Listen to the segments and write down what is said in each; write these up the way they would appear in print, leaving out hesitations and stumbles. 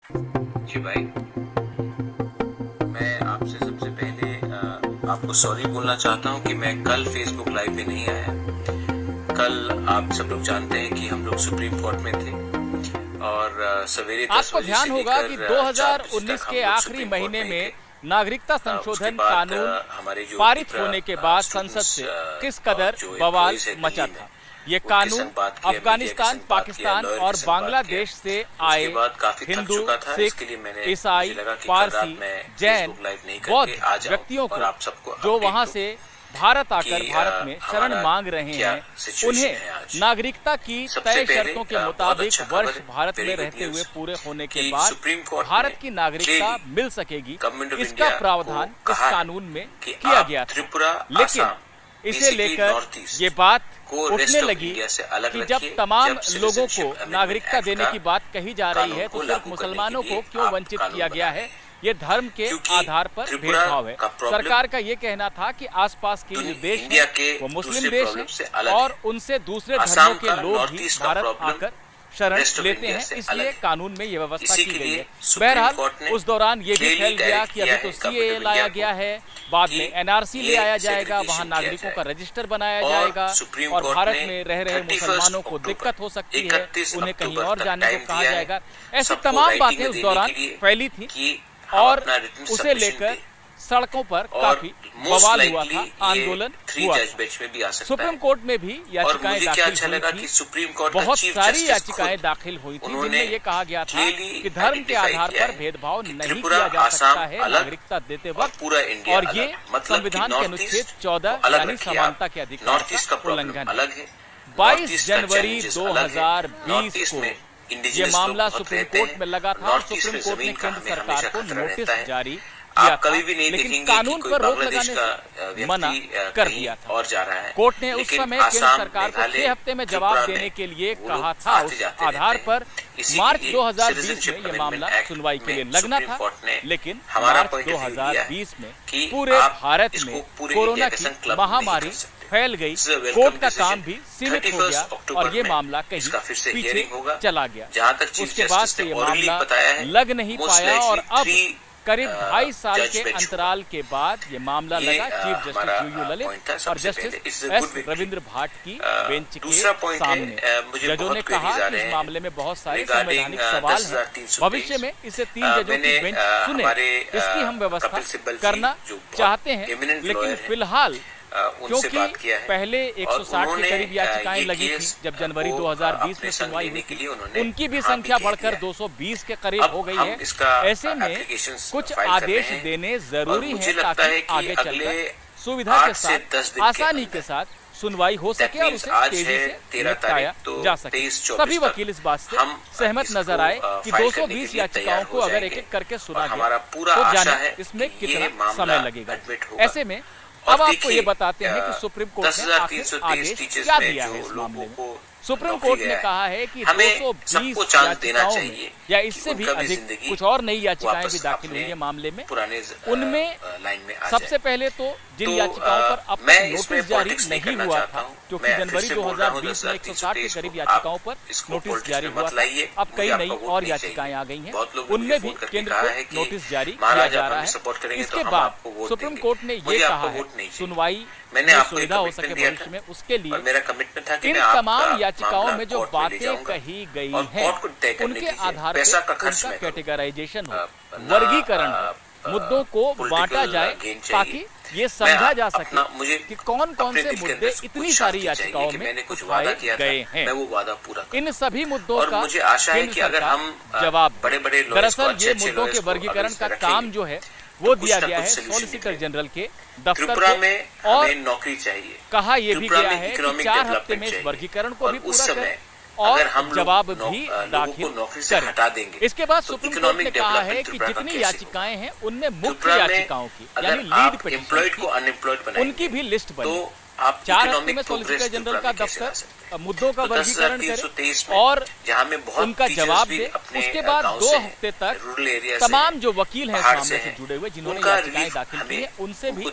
जी भाई, मैं आपसे सबसे पहले आपको सॉरी बोलना चाहता हूं कि मैं कल फेसबुक लाइव में नहीं आया। कल आप सब लोग जानते हैं कि हम लोग सुप्रीम कोर्ट में थे और सवेरे 10 आपको बजे ध्यान से होगा लेकर कि 4 बजे 2019 तक हम के लोग आखिरी सुप्रीम कोर्ट महीने में में थे। नागरिकता उसके संशोधन बाद कानून हमारे जो पारित होने के बाद संसद से किस कदर बवाल मचा था। ये कानून अफगानिस्तान, पाकिस्तान और बांग्लादेश से आए हिंदू, सिख, ईसाई, पारसी, जैन, बौद्ध व्यक्तियों को जो वहां से भारत आकर भारत में शरण मांग रहे हैं, उन्हें नागरिकता की तय शर्तों के मुताबिक वर्ष भारत में रहते हुए पूरे होने के बाद भारत की नागरिकता मिल सकेगी। इसका प्रावधान इस कानून में किया गया था, लेकिन इसे लेकर ये बात उठने लगी कि जब तमाम लोगों को नागरिकता देने की बात कही जा रही है तो सिर्फ मुसलमानों को क्यों वंचित किया गया है। ये धर्म के आधार पर भेदभाव है। सरकार का ये कहना था कि आसपास के जो देश हैं वो मुस्लिम देश हैं और उनसे दूसरे धर्मों के लोग भी भारत आकर शरण लेते हैं, इसलिए कानून में ये व्यवस्था की गई है। बहरहाल उस दौरान ये भी फैल गया कि अभी तो सीएए लाया गया है, बाद में एनआरसी ले आया जाएगा, वहां नागरिकों का रजिस्टर बनाया जाएगा और भारत में रह रहे मुसलमानों को दिक्कत हो सकती है, उन्हें कहीं और जाने को कहा जाएगा। ऐसी तमाम बातें उस दौरान फैली थी और उसे लेकर सड़कों पर काफी बवाल हुआ था, आंदोलन हुआ था। सुप्रीम कोर्ट में भी याचिकाएं दाखिल हुई थी, बहुत सारी याचिकाएं दाखिल हुई थी जिनमें ये कहा गया था कि धर्म के आधार पर भेदभाव नहीं किया जा सकता है नागरिकता देते वक्त, और ये संविधान के अनुच्छेद 14 यानी समानता के अधिकार का उल्लंघन है। 22 जनवरी 2020 को ये मामला सुप्रीम कोर्ट में लगा था और सुप्रीम कोर्ट ने केंद्र सरकार को नोटिस जारी किया था, लेकिन कानून पर रोक लगाने से मना कर दिया था। कोर्ट ने उस समय केंद्र सरकार को 6 हफ्ते में जवाब देने के लिए कहा था। उस आधार पर मार्च 2020 में ये मामला सुनवाई के लिए लगना था, लेकिन मार्च 2020 में पूरे भारत में कोरोना की महामारी फैल गई, कोर्ट का काम भी सीमित हो गया और ये मामला कहीं पीछे चला गया। उसके बाद से ये मामला लग नहीं पाया और अब करीब 2.5 साल के अंतराल के बाद ये मामला लगा चीफ जस्टिस यूयू ललित और जस्टिस एस रविंद्र भाट की बेंच के सामने। जजों ने कहा कि इस मामले में बहुत सारे संवैधानिक सवाल हैं, भविष्य में इसे 3 जजों की बेंच सुने, इसकी हम व्यवस्था करना चाहते हैं, लेकिन फिलहाल क्योंकि पहले 160 के करीब याचिकाएं लगी थी जब जनवरी 2020 में सुनवाई हुई थी, उनकी भी संख्या बढ़कर 220 के करीब हो गई है। ऐसे में कुछ आदेश देने जरूरी है ताकि आगे चलकर सुविधा के साथ, आसानी के साथ सुनवाई हो सके और उसे तेजी से निपटाया जा सके। सभी वकील इस बात से सहमत नजर आए कि 220 याचिकाओं को अगर एक एक करके सुना गया तो जाने इसमें कितना समय लगेगा। ऐसे में अब आपको ये बताते हैं कि सुप्रीम कोर्ट ने आखिर आदेश क्या दिया है इस मामले में। सुप्रीम कोर्ट ने कहा है कि 220 याचिकाओं में या इससे भी अधिक कुछ और नई याचिकाएं भी दाखिल हुई है मामले में। उनमें सबसे पहले तो जिन याचिकाओं पर अब तक नोटिस जारी नहीं हुआ था, क्योंकि जनवरी 2020 में 160 के करीब याचिकाओं पर नोटिस जारी हुआ था, अब कई नई और याचिकाएं आ गई हैं, उनमें भी केंद्र को नोटिस जारी किया जा रहा है। इसके बाद सुप्रीम कोर्ट ने ये कहा है सुनवाई में सुविधा हो सके भविष्य में, उसके लिए इन तमाम याचिकाओं में जो बातें कही गई हैं उनके आधार पर उनका कैटेगराइजेशन हो, वर्गीकरण हो, मुद्दों को बांटा जाए ताकि ये समझा जा सके कि कौन कौन से मुद्दे इतनी सारी याचिकाओं में उठाए गए हैं। इन सभी मुद्दों का केंद्र सरकार जवाब। दरअसल ये मुद्दों के वर्गीकरण का काम जो है वो दिया गया है सॉलिसिटर जनरल के दफ्तर को, और नौकरी चाहिए। कहा यह भी गया है कि 4 हफ्ते में इस वर्गीकरण को भी पूरा करें और जवाब भी दाखिल करें। इसके बाद सुप्रीम कोर्ट ने कहा है कि जितनी याचिकाएं हैं उनमें मुख्य याचिकाओं की यानी लीड पिटीशन उनकी भी लिस्ट बने। 4 हफ्ते में सॉलिसिटर जनरल का दफ्तर मुद्दों का वर्गीकरण करे और उनका जवाब दे। उसके बाद 2 हफ्ते तक तमाम जो वकील हैं इस मामले से जुड़े हुए जिन्होंने याचिकाएं दाखिल की हैं उनसे भी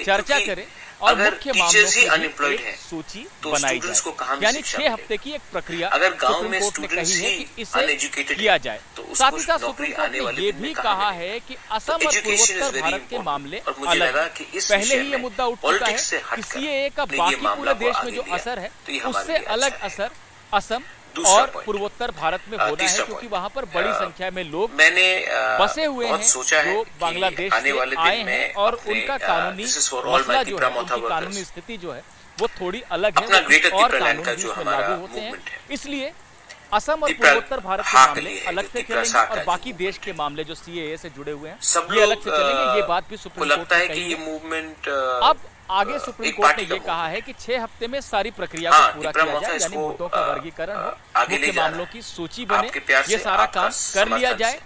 चर्चा करें और मुख्य मामलों की एक सूची बनाई जाए, यानी 6 हफ्ते की एक प्रक्रिया सुप्रीम कोर्ट ने कही है कि इसे किया जाए। साथ ही साथ सुप्रीम कोर्ट ने ये भी कहा है कि असम और पूर्वोत्तर भारत के मामले अलग हैं। पहले ही ये मुद्दा उठ चुका है कि सीएए का बाकी पूरे देश में जो असर है उससे अलग असर असम और पूर्वोत्तर भारत में होना है, क्योंकि वहाँ पर बड़ी संख्या में लोग बसे हुए हैं जो बांग्लादेश से आए हैं और उनका कानूनी मसला जो है, उनकी कानूनी स्थिति जो है वो थोड़ी अलग है और कानून भी उसमें लागू होते हैं। इसलिए असम और पूर्वोत्तर भारत के मामले अलग से चलेंगे और बाकी देश के मामले जो सीएए से जुड़े हुए हैं ये अलग से चलेंगे। ये बात भी सुप्रीम कोर्ट ने कही है। अब आगे सुप्रीम कोर्ट ने ये कहा है कि 6 हफ्ते में सारी प्रक्रिया को पूरा किया जाए, यानी मुद्दों का वर्गीकरण हो, मुख्य मामलों की सूची बने, ये सारा काम कर लिया जाए।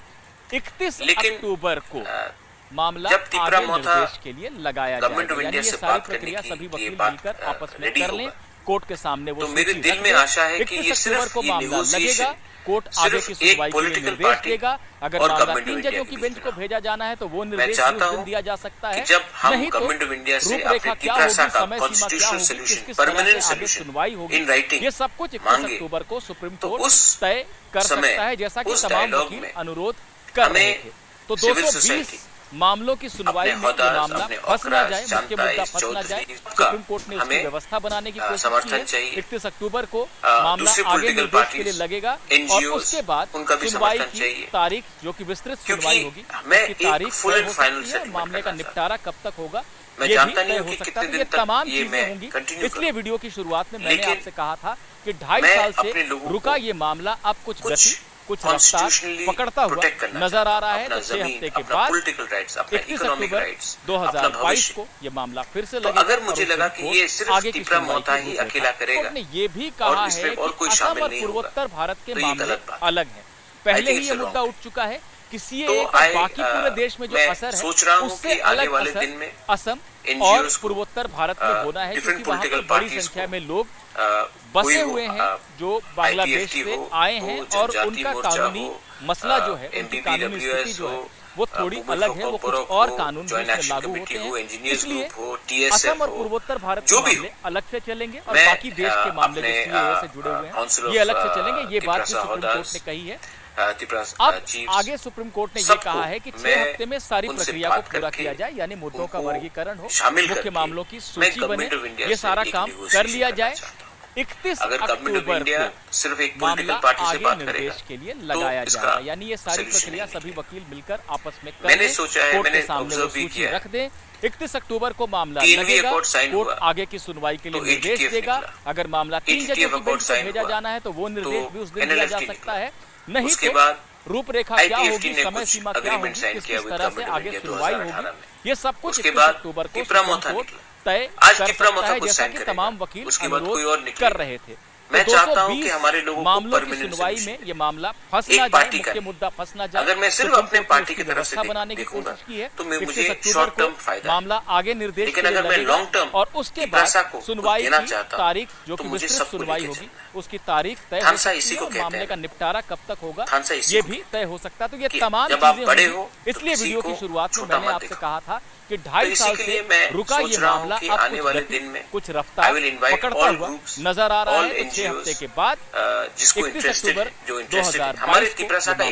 31 अक्टूबर को मामला आगे निर्देश के लिए लगाया जाएगा, यानी ये सारी प्रक्रिया सभी वकील मिलकर आपस में कर लें, कोर्ट के सामने वो मेरे दिल में आशा है कि 31 अक्टूबर को मामला लगेगा, कोर्ट आगे की सुनवाई के लिए निर्देश देगा। अगर मामला 3 जजों की बेंच को भेजा जाना है तो वो निर्देश उस दिन दिया जा सकता है, नहीं तो रूपरेखा क्या होगी, समय सीमा क्या होगी, किस तरह से आगे सुनवाई होगी, ये सब कुछ 31 अक्टूबर को सुप्रीम कोर्ट तय कर सकता है, जैसा कि तमाम वकील अनुरोध कर रहे थे। तो 220 मामलों की सुनवाई में मामला फंस ना जाए, मुख्य मुद्दा फंस ना जाए, सुप्रीम कोर्ट ने उसकी व्यवस्था बनाने की कोशिश की है। 31 अक्टूबर को मामला आगे निर्देश के लिए लगेगा और उसके बाद सुनवाई की तारीख, जो कि विस्तृत सुनवाई होगी, उसकी तारीख तय हो सकती है। मामले का निपटारा कब तक होगा ये भी तय हो सकता है। ये तमाम चीजें होंगी, इसलिए वीडियो की शुरुआत में मैंने आपसे कहा था कि 2.5 साल से रुका ये मामला अब कुछ गति, कुछ रफ्तार पकड़ता हुआ नजर आ रहा है। तो 6 हफ्ते के बाद 31 अक्टूबर 2022 को ये मामला फिर से लगेगा। अगर मुझे लगा कि ये सिर्फ तीपरा मोहता ही अकेला करेगा, ने ये भी कहा है कि असम और पूर्वोत्तर भारत के मामले अलग हैं। पहले ही ये मुद्दा उठ चुका है कि सीएए का बाकी पूरे देश में जो असर है उससे अलग असर असम और पूर्वोत्तर भारत में होना है, क्योंकि वहाँ पर बड़ी संख्या में लोग बसे हुए हैं जो बांग्लादेश से आए हैं और उनका कानूनी मसला जो है, उनकी कानूनी स्थिति जो है वो थोड़ी अलग है, वो कुछ और कानून भी उसमें लागू होते हैं। इसलिए असम और पूर्वोत्तर भारत के मामले अलग से चलेंगे और बाकी देश के मामले जो सीएए से जुड़े हुए हैं ये अलग से चलेंगे। ये बात भी सुप्रीम कोर्ट ने कही है। अब आगे सुप्रीम कोर्ट ने ये कहा है कि 6 हफ्ते में सारी प्रक्रिया को पूरा किया जाए, यानी मुद्दों का वर्गीकरण हो, मुख्य मामलों की सूची बने, ये सारा काम कर लिया जाए। 31 अक्टूबर को सिर्फ एक मामला आगे निर्देश के लिए लगाया जाएगा, यानी ये सारी प्रक्रिया सभी वकील मिलकर आपस में कर लें, कोर्ट के सामने वो सूची रख दें। 31 अक्टूबर को मामला लगेगा, कोर्ट आगे की सुनवाई के लिए निर्देश देगा। अगर मामला 3 जजों की बेंच को भेजा जाना है तो वो निर्देश भी उस दिन दिया जा सकता है, नहीं तो रूपरेखा क्या होगी, समय सीमा क्या होगी, किस तरह से आगे सुनवाई होगी, ये सब कुछ 31 अक्टूबर को सुप्रीम कोर्ट तय कर सकता है, जैसा कि तमाम वकील अनुरोध कर रहे थे। मैं चाहता हूं कि हमारे लोगों मामलों की सुनवाई में ये मामला फंस ना जाए, मुख्य मुद्दा फंस ना जाए। अगर मैं सिर्फ अपने पार्टी की तरफ से बनाने की कोशिश की है तो मुझे शॉर्ट टर्म फायदा, मामला आगे निर्देश, लेकिन अगर मैं लॉन्ग टर्म और उसके बाद सुनवाई की तारीख, जो कि विस्तृत सुनवाई होगी, उसकी तारीख तय हो सकती है। मामले का निपटारा कब तक होगा ये भी तय हो सकता है। तो ये तमाम चीजें होंगी, इसलिए वीडियो की शुरुआत में मैंने आपसे कहा था कि 2.5 साल से रुका ये मामला अब आने वाले दिन में कुछ रफ्तार पकड़ता हुआ नजर आ रहा है। तो 6 हफ्ते के बाद 31 अक्टूबर 2022 को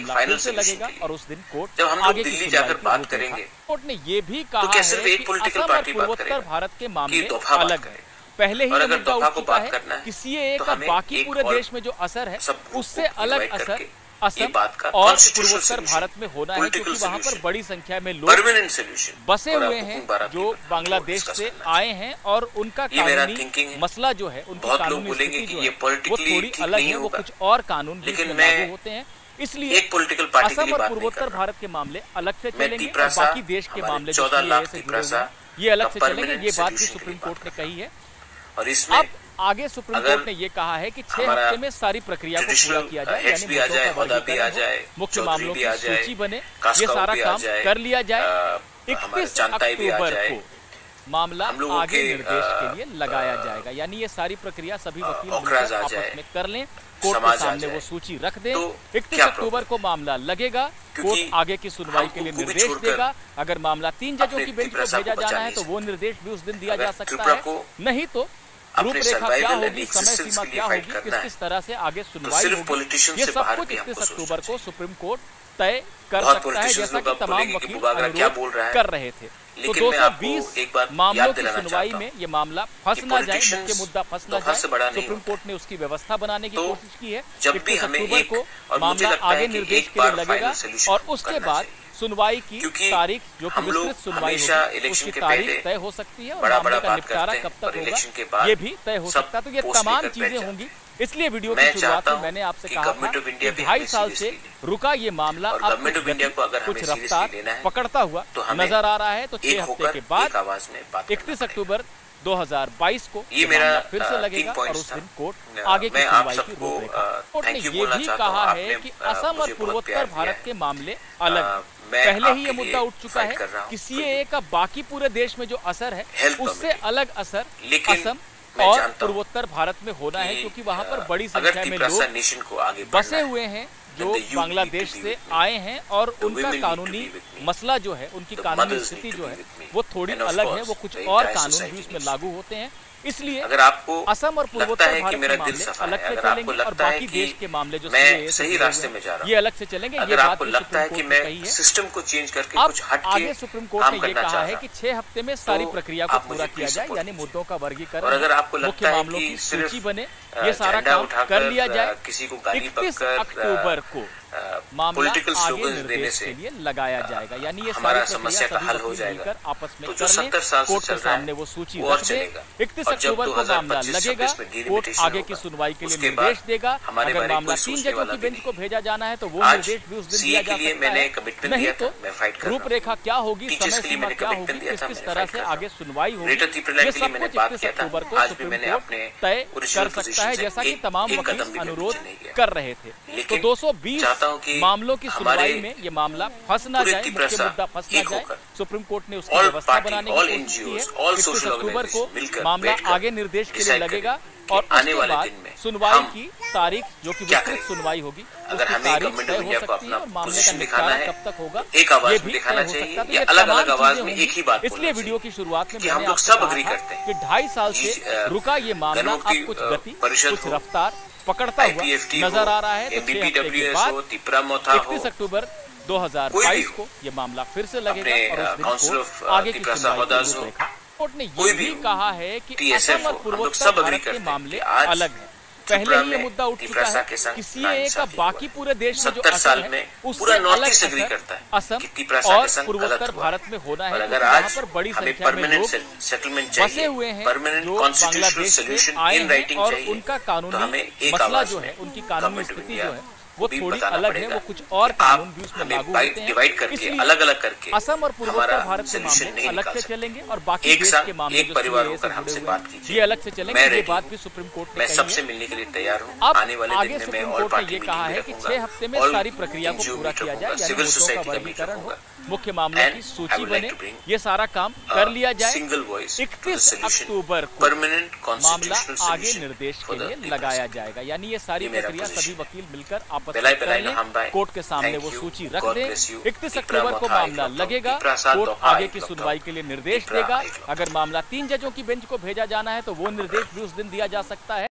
मामला से लगेगा और उस दिन कोर्ट जब हम लोग दिल्ली जाकर बात करेंगे, कोर्ट ने ये भी कहा है कि असम और पूर्वोत्तर भारत के मामले अलग है। पहले ही मुद्दा उठ चुका है कि सीएए का बाकी पूरे देश में जो असर है उससे अलग असर असम और पूर्वोत्तर भारत में होना है, क्योंकि वहाँ पर बड़ी संख्या में लोग बसे हुए हैं जो बांग्लादेश से आए हैं और उनका कानूनी मसला जो है, उनकी कानूनी स्थिति जो है वो थोड़ी अलग है, वो कुछ और कानून भी इसमें लागू होते हैं। इसलिए असम और पूर्वोत्तर भारत के मामले अलग से चलेंगे और बाकी देश के मामले जो सीएए से जुड़े हुए हैं ये अलग से चलेंगे। ये बात भी सुप्रीम कोर्ट ने कही है। अब आगे सुप्रीम कोर्ट ने ये कहा है कि 6 हफ्ते में सारी प्रक्रिया को पूरा किया जाए, यानी मुद्दों का वर्गीकरण हो, मुख्य मामलों की सूची बने, ये सारा काम कर लिया जाए। 31 अक्टूबर को मामला आगे निर्देश के लिए लगाया जाएगा। यानी ये सारी प्रक्रिया सभी वकील मिलकर आपस में कर लें, कोर्ट के सामने वो सूची रख दें। 31 अक्टूबर को मामला लगेगा, कोर्ट आगे की सुनवाई के लिए निर्देश देगा। अगर मामला 3 जजों की बेंच को भेजा जाना है तो वो निर्देश भी उस दिन दिया जा सकता है, नहीं तो रूपरेखा क्या होगी, समय सीमा क्या होगी, किस तरह से आगे सुनवाई होगी, ये सब कुछ 31 अक्टूबर को सुप्रीम कोर्ट तय कर सकता है, जैसा कि तमाम वकील अनुरोध कर रहे थे। तो 220 मामलों की सुनवाई में ये मामला फंस ना जाए, मुख्य मुद्दा फंस ना जाए, सुप्रीम कोर्ट ने उसकी व्यवस्था बनाने की कोशिश की है। 31 अक्टूबर को मामला आगे निर्देश के लिए लगेगा और उसके बाद सुनवाई की तारीख, जो कि विस्तृत सुनवाई होगी, उसकी तारीख तय हो सकती है और मामले का निपटारा कब तक होगा ये भी तय हो सकता है। तो ये तमाम चीजें होंगी। इसलिए वीडियो की शुरुआत में मैंने आपसे कहा था कि 2.5 साल से रुका ये मामला अब कुछ रफ्तार पकड़ता हुआ नजर आ रहा है। तो 6 हफ्ते के बाद 31 अक्टूबर 2022 को ये मामला फिर से लगेगा और उस दिन कोर्ट आगे की सुनवाई की रूपरेखा। कोर्ट ने ये भी कहा है कि असम और पूर्वोत्तर भारत के मामले अलग हैं। पहले ही ये मुद्दा उठ चुका है कि सीएए का बाकी पूरे देश में जो असर है उससे अलग असर असम और पूर्वोत्तर भारत में होना है, क्योंकि वहाँ पर बड़ी संख्या में लोग बसे हुए हैं जो बांग्लादेश से आए हैं और उनका कानूनी मसला जो है, उनकी कानूनी स्थिति जो है वो थोड़ी अलग है, वो कुछ और कानून भी उसमें लागू होते हैं। इसलिए अगर आपको असम और पूर्वोत्तर भारत के मामले अलग से चलेंगे और बाकी देश के मामले जो मैं सही रास्ते में जा रहा हूं ये अलग से चलेंगे। अगर ये आपको लगता है कि मैं सिस्टम को चेंज करके कुछ हट के आगे सुप्रीम कोर्ट ने ये कहा है कि 6 हफ्ते में सारी प्रक्रिया को पूरा किया जाए, यानी मुद्दों का वर्गीकरण, और अगर आपको लगता है मामलों की सूची बने, ये सारा काम कर लिया जाए। 31 अक्टूबर को मामला आगे निर्देश के लिए लगाया जाएगा, यानी ये हमारा समस्या का हल हो जाएगा। आपस में तो जो 70 साल से कोर्ट के सामने वो सूची रख दे। 31 अक्टूबर को मामला लगेगा, कोर्ट आगे की सुनवाई के लिए निर्देश देगा। अगर मामला 3 जजों की बेंच को भेजा जाना है तो वो निर्देश भी उस दिन दिया जा सकता है, नहीं तो रूपरेखा क्या होगी, समय सीमा क्या होगी, किस तरह से आगे सुनवाई होगी, ये सब कुछ 31 अक्टूबर को सुप्रीम कोर्ट तय कर सकता है, जैसा कि तमाम वकील अनुरोध कर रहे थे। तो 220 मामलों की सुनवाई में ये मामला फंस ना जाए, मुख्य मुद्दा फंस ना जाए, सुप्रीम कोर्ट ने उसकी व्यवस्था बनाने की कोशिश की है। 31 अक्टूबर को मामला आगे निर्देश के लिए लगेगा और उसके बाद सुनवाई की तारीख, जो कि विस्तृत सुनवाई होगी, उसकी तारीख तय हो सकती है और मामले का निपटारा कब तक होगा ये भी तय हो सकता है। तो ये अलग-अलग आवाज में एक ही बात, इसलिए वीडियो की शुरुआत में मैंने आपसे कहा था कि 2.5 साल से रुका ये मामला अब कुछ गति, कुछ रफ्तार पकड़ता हुआ नजर आ रहा है। तो 6 हफ्ते के बाद 31 अक्टूबर 2022 को ये मामला फिर से लगेगा और उस दिन कोर्ट आगे की सुनवाई की रूपरेखा। कोर्ट ने ये भी कहा है कि असम और पूर्वोत्तर भारत के मामले अलग हैं। पहले ही ये मुद्दा उठ चुका है कि सीएए का बाकी पूरे देश में जो असर है उससे अलग असर असम और पूर्वोत्तर भारत में होना है। यहाँ पर बड़ी संख्या में लोग बसे हुए हैं जो बांग्लादेश से आए हैं और उनका कानूनी मसला जो है, उनकी कानूनी स्थिति जो है वो थोड़ी अलग है, वो कुछ और कानून भी उसमें लागू होते हैं। इसलिए अलग-अलग करके असम और पूर्वोत्तर भारत के मामले अलग से चलेंगे और बाकी देश के मामले जो सीएए से जुड़े हुए हैं ये अलग से चलेंगे। ये बात भी सुप्रीम कोर्ट ने कही है। सबसे मिलने के लिए तैयार हूं। अब आगे सुप्रीम कोर्ट ने ये कहा है कि 6 हफ्ते में सारी प्रक्रिया को पूरा किया जाए, यानी मुद्दों का वर्गीकरण हो, मुख्य मामलों की सूची बने, ये सारा काम कर लिया जाए। 31 अक्टूबर को मामला आगे निर्देश के लिए लगाया जाएगा, यानी ये सारी प्रक्रिया सभी वकील मिलकर आपस में कर लें, कोर्ट के सामने वो सूची रख दें। 31 अक्टूबर को मामला लगेगा, कोर्ट आगे की सुनवाई के लिए निर्देश देगा। अगर मामला 3 जजों की बेंच को भेजा जाना है तो वो निर्देश भी उस दिन दिया जा सकता है।